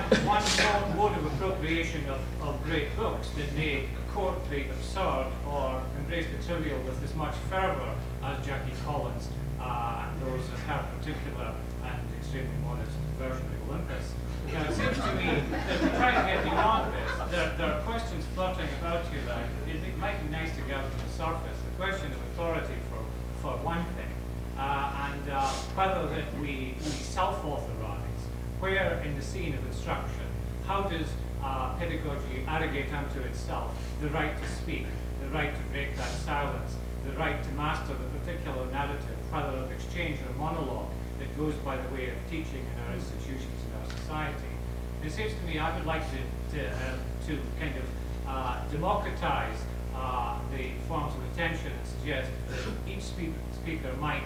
K: mode of appropriation of great books that may court the absurd or embrace the trivial with as much fervour as Jackie Collins and those of her particular and extremely modest version of Olympus. Now, it seems to me that if we try to get beyond this, there are questions floating about here that it might be nice to get to the surface. The question of authority for one thing, and whether that we self-authorize, where in the scene of instruction, how does pedagogy arrogate unto itself the right to speak, the right to break that silence, the right to master the particular narrative, whether of exchange or monologue, that goes by the way of teaching in our institutions and our society. It seems to me I would like to kind of democratize the forms of attention and suggest that each speaker might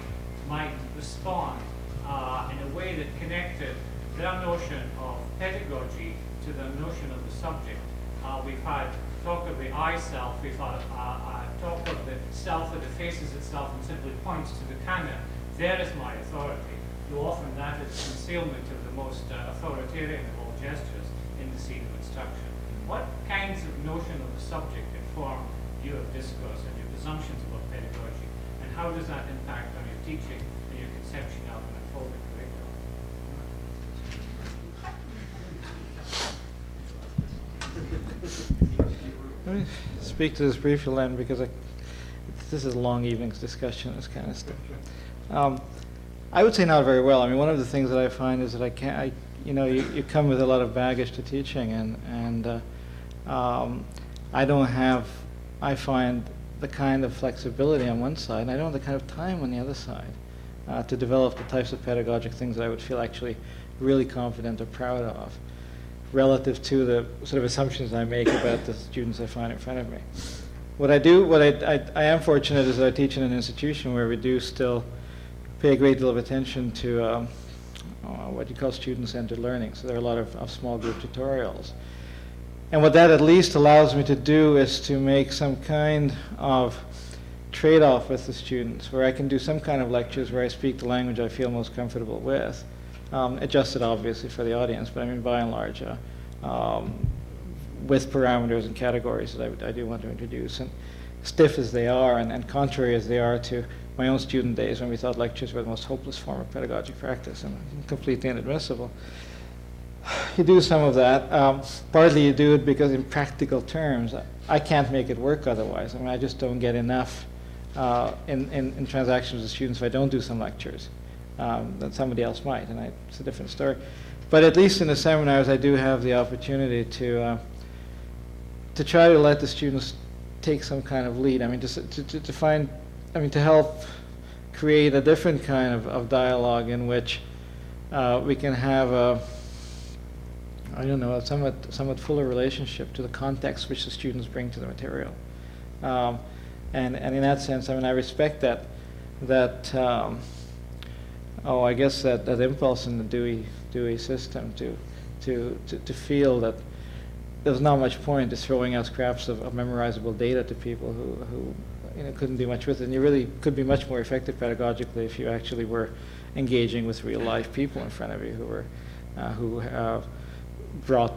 K: respond in a way that connected their notion of pedagogy to their notion of the subject,
M: we've had talk of the I self, we've had talk of the self that effaces itself and simply points to the canon. There is my authority. Though often that is concealment of the most authoritarian of all gestures in the scene of instruction. What kinds of notion of the subject inform your discourse and your presumptions about pedagogy, and how does that impact on your teaching and your conception of an unfolding curriculum?
L: Let me speak to this briefly, Len, because this is a long evening's discussion, this kind of stuff. I would say not very well. I mean, one of the things that I find is that you come with a lot of baggage to teaching, and I find the kind of flexibility on one side, and I don't have the kind of time on the other side to develop the types of pedagogic things that I would feel actually really confident or proud of, relative to the sort of assumptions I make about the students I find in front of me. What I am fortunate is that I teach in an institution where we do still pay a great deal of attention to what you call student-centered learning. So there are a lot of small group tutorials. And what that at least allows me to do is to make some kind of trade-off with the students, where I can do some kind of lectures where I speak the language I feel most comfortable with, adjusted obviously for the audience, but I mean by and large, with parameters and categories that I do want to introduce. And stiff as they are, and contrary as they are to my own student days when we thought lectures were the most hopeless form of pedagogic practice and completely inadmissible. You do some of that. Partly you do it because in practical terms, I can't make it work otherwise. I mean, I just don't get enough in transactions with students if I don't do some lectures. That somebody else might, and it's a different story. But at least in the seminars, I do have the opportunity to try to let the students take some kind of lead. I mean, to help create a different kind of dialogue in which we can have a somewhat fuller relationship to the context which the students bring to the material. And in that sense, I mean, I respect that impulse in the Dewey system to feel that there's not much point to throwing out scraps of memorizable data to people who couldn't do much with it. And you really could be much more effective pedagogically if you actually were engaging with real life people in front of you who brought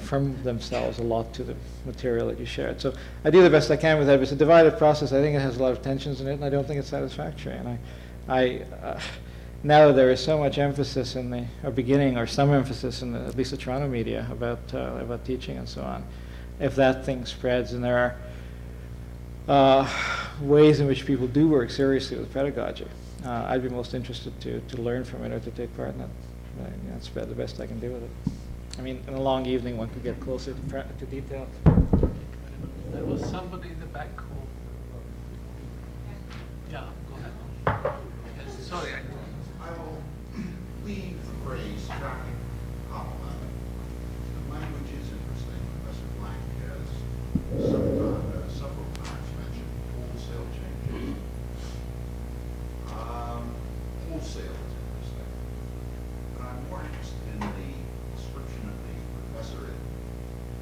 L: from themselves a lot to the material that you shared. So I do the best I can with that. But it's a divided process. I think it has a lot of tensions in it, and I don't think it's satisfactory. And I now there is so much emphasis in some emphasis in at least the Toronto media about teaching and so on. If that thing spreads, and there are ways in which people do work seriously with pedagogy, I'd be most interested to learn from it or to take part in it. That's the best I can do with it. I mean, in a long evening, one could get closer to detail.
B: There was somebody in the back who... Yeah, go ahead. Yes, sorry.
N: I will leave the phrase tracking compliment. The language is interesting. Professor Blank has several times mentioned wholesale changes. Wholesale is interesting. But I'm more interested in the description of the professorate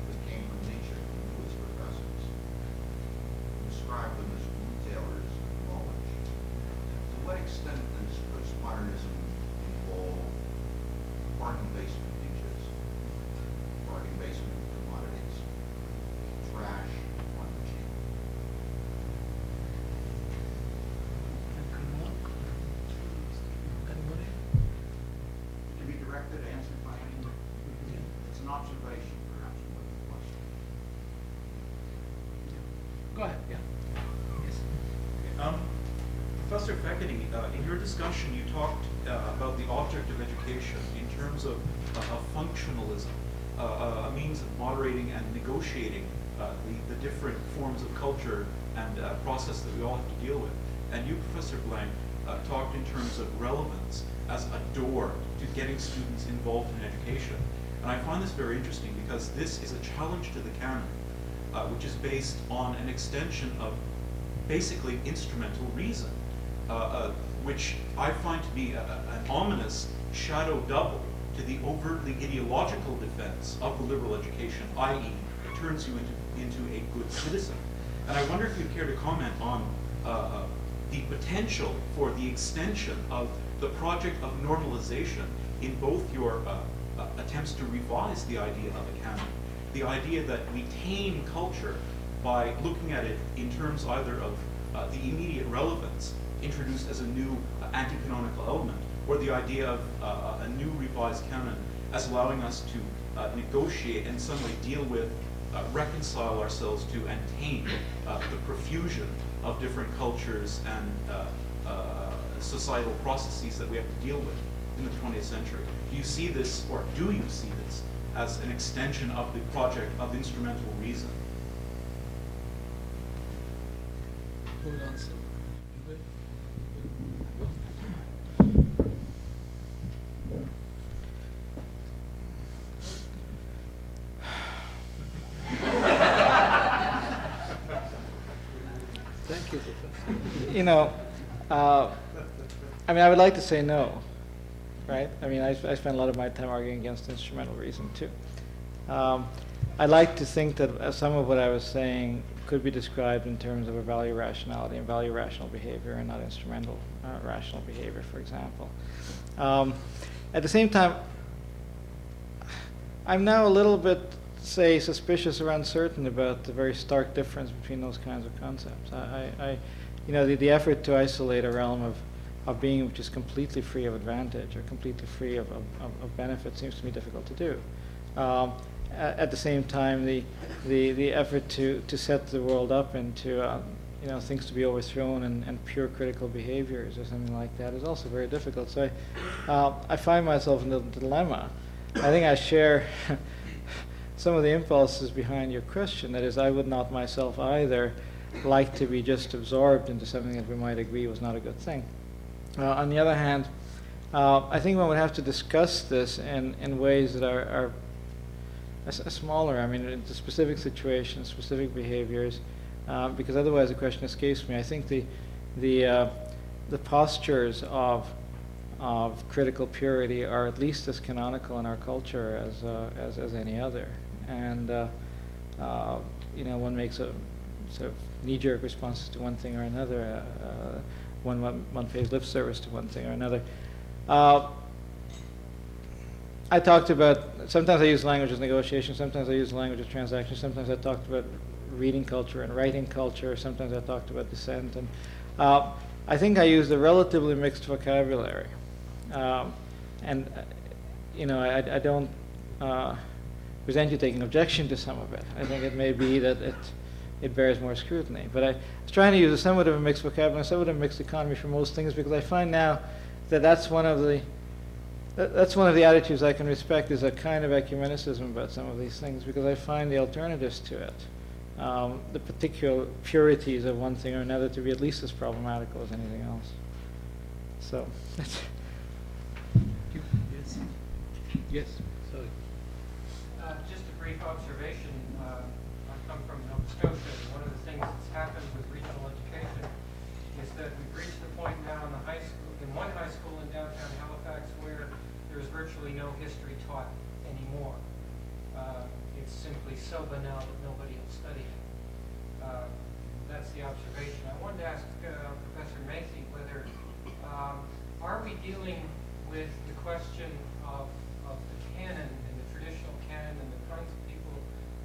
N: that came from Nietzsche, who knew his professors, who described them as retailers of knowledge. To what extent does postmodernism involve bargain basement teachers, bargain basement commodities, trash on the cheap? It can be directed, answered by anyone. It's an observation, perhaps, more than a question.
B: Go ahead, yeah. Yes.
O: Professor Fekete, in your discussion, you talked about the object of education in terms of functionalism, a means of moderating and negotiating the different forms of culture and process that we all have to deal with. And you, Professor Blank, talked in terms of relevance as a door to getting students involved in education. And I find this very interesting because this is a challenge to the canon, which is based on an extension of basically instrumental reason, which I find to be an ominous shadow double to the overtly ideological defense of the liberal education, i.e., it turns you into a good citizen. And I wonder if you'd care to comment on the potential for the extension of the project of normalization in both your attempts to revise the idea of a canon, the idea that we tame culture by looking at it in terms either of the immediate relevance introduced as a new anti-canonical element, or the idea of a new revised canon as allowing us to negotiate and in some way deal with, reconcile ourselves to, and tame the profusion of different cultures and societal processes that we have to deal with in the 20th century. Do you see this, or do you see this, as an extension of the project of instrumental reason?
B: Hold on, sir. Thank you, Professor.
L: You know, I mean, I would like to say no, right? I mean, I spend a lot of my time arguing against instrumental reason, too. I like to think that some of what I was saying could be described in terms of a value rationality and value rational behavior and not instrumental rational behavior, for example. At the same time, I'm now a little bit, say, suspicious or uncertain about the very stark difference between those kinds of concepts. You know, the effort to isolate a realm of being which is completely free of advantage or completely free of benefit seems to me difficult to do. At the same time, the effort to set the world up into you know, things to be overthrown and pure critical behaviors or something like that is also very difficult. So I find myself in the dilemma. I think I share some of the impulses behind your question. That is, I would not myself either like to be just absorbed into something that we might agree was not a good thing. On the other hand, I think one would have to discuss this in ways that are smaller. I mean, into specific situations, specific behaviors, because otherwise the question escapes me. I think the postures of critical purity are at least as canonical in our culture as any other, and you know, one makes a sort of knee-jerk responses to one thing or another. One pays lip service to one thing or another. I talked about, sometimes I use language as negotiation, sometimes I use language as transaction, sometimes I talked about reading culture and writing culture, sometimes I talked about dissent, and I think I used a relatively mixed vocabulary. And you know, I don't resent you taking objection to some of it. I think it may be that it bears more scrutiny. But I was trying to use a somewhat of a mixed vocabulary, somewhat of a mixed economy for most things, because I find now that that's one of the attitudes I can respect, is a kind of ecumenicism about some of these things, because I find the alternatives to it, the particular purities of one thing or another, to be at least as problematical as anything else. So that's
B: Yes. Yes. Sorry.
M: Just a brief observation. I come from Nova Scotia. One of the things that's happened with regional education is that we've reached the point now in one high school in downtown Halifax where there is virtually no history taught anymore. It's simply so banal that nobody will study it. That's the observation. I wanted to ask Professor Mathie whether are we dealing with the question of the canon and the traditional canon and the kinds of people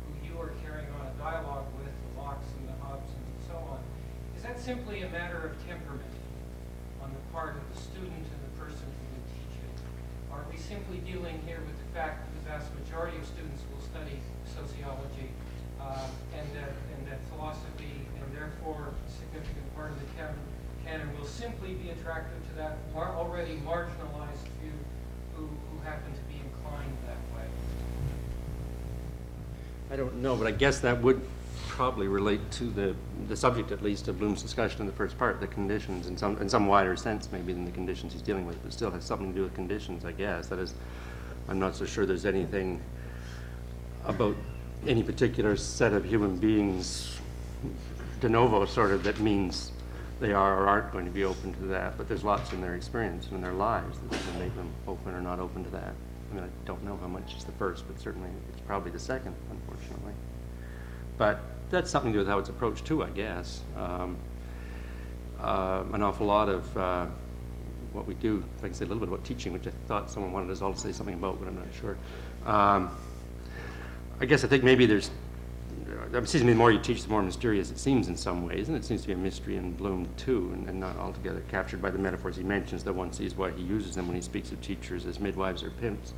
M: who you are carrying on a dialogue with, the Locks and the Hobbes and so on. Is that simply a matter of temperament on the part of the student and the person who would teach it? Are we simply dealing here with the fact that the vast majority of students will study sociology and that philosophy, and therefore a significant part of the canon will simply be attractive to that already marginalized few who happen to be inclined that way?
A: I don't know, but I guess that would probably relate to the subject, at least, of Bloom's discussion in the first part, the conditions, in some wider sense maybe than the conditions he's dealing with, but still has something to do with conditions, I guess. That is, I'm not so sure there's anything about any particular set of human beings de novo, sort of, that means they are or aren't going to be open to that, but there's lots in their experience and in their lives that's going to make them open or not open to that. I mean, I don't know how much is the first, but certainly it's probably the second, unfortunately. But that's something to do with how it's approached too, I guess. An awful lot of what we do, if I can say a little bit about teaching, which I thought someone wanted us all to say something about, but I'm not sure. I guess I think maybe there's, it seems to me the more you teach, the more mysterious it seems in some ways, and it seems to be a mystery in Bloom too, and not altogether captured by the metaphors he mentions, though one sees why he uses them when he speaks of teachers as midwives or pimps.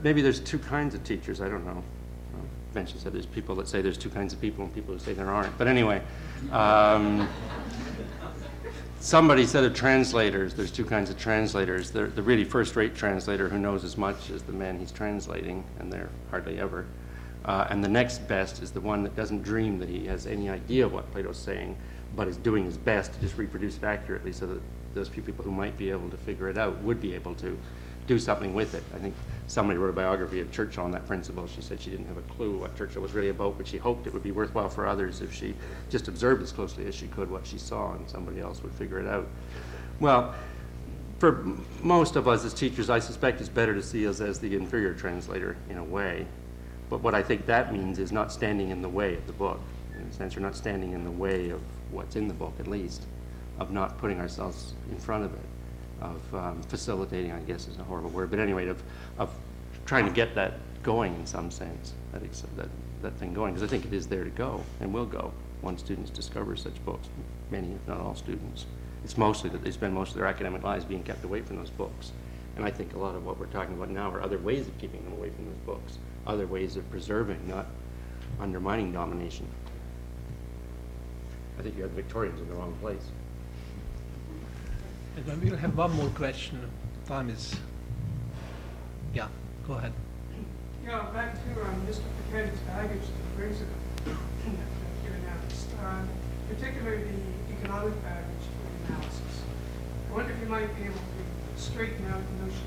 A: Maybe there's two kinds of teachers, I don't know. Eventually said there's people that say there's two kinds of people and people who say there aren't. But anyway, somebody said of translators, there's two kinds of translators. The really first-rate translator who knows as much as the man he's translating, and they're hardly ever. And the next best is the one that doesn't dream that he has any idea of what Plato's saying, but is doing his best to just reproduce it accurately so that those few people who might be able to figure it out would be able to do something with it. I think somebody wrote a biography of Churchill on that principle. She said she didn't have a clue what Churchill was really about, but she hoped it would be worthwhile for others if she just observed as closely as she could what she saw, and somebody else would figure it out. Well, for most of us as teachers, I suspect it's better to see us as the inferior translator in a way. But what I think that means is not standing in the way of the book. In a sense, we're not standing in the way of what's in the book, at least, of not putting ourselves in front of it, of facilitating, I guess is a horrible word, but anyway, of trying to get that going in some sense, that thing going, because I think it is there to go, and will go, once students discover such books, many, if not all students. It's mostly that they spend most of their academic lives being kept away from those books. And I think a lot of what we're talking about now are other ways of keeping them away from those books, other ways of preserving, not undermining domination. I think you have the Victorians in the wrong place.
B: And we'll have one more question. Time is, yeah, go ahead.
G: Yeah, back to Mr. Fekete's baggage that brings it given out, particularly the economic baggage for the analysis. I wonder if you might be able to straighten out the notion